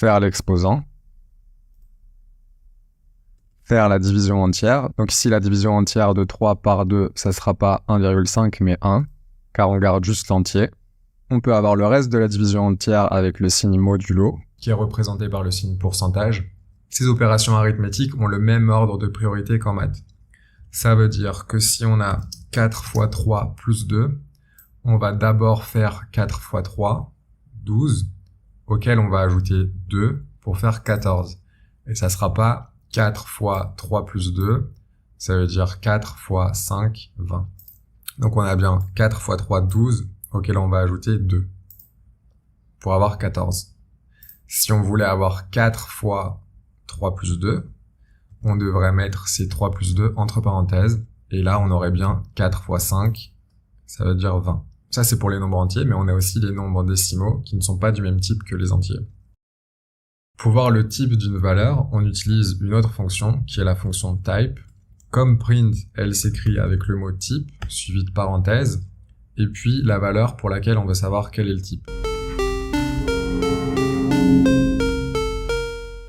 faire l'exposant, faire la division entière. Donc ici, la division entière de 3 par 2, ça ne sera pas 1,5 mais 1, car on garde juste l'entier. On peut avoir le reste de la division entière avec le signe modulo, qui est représenté par le signe pourcentage. Ces opérations arithmétiques ont le même ordre de priorité qu'en maths. Ça veut dire que si on a 4 fois 3 plus 2, on va d'abord faire 4 fois 3, 12, auquel on va ajouter 2 pour faire 14. Et ça sera pas 4 fois 3 plus 2, ça veut dire 4 fois 5, 20. Donc on a bien 4 fois 3, 12, auquel on va ajouter 2 pour avoir 14. Si on voulait avoir 4 fois 3 plus 2, on devrait mettre ces 3 plus 2 entre parenthèses, et là on aurait bien 4 fois 5, ça veut dire 20. Ça c'est pour les nombres entiers, mais on a aussi les nombres décimaux qui ne sont pas du même type que les entiers. Pour voir le type d'une valeur, on utilise une autre fonction qui est la fonction type. Comme print, elle s'écrit avec le mot type, suivi de parenthèses, et puis la valeur pour laquelle on veut savoir quel est le type.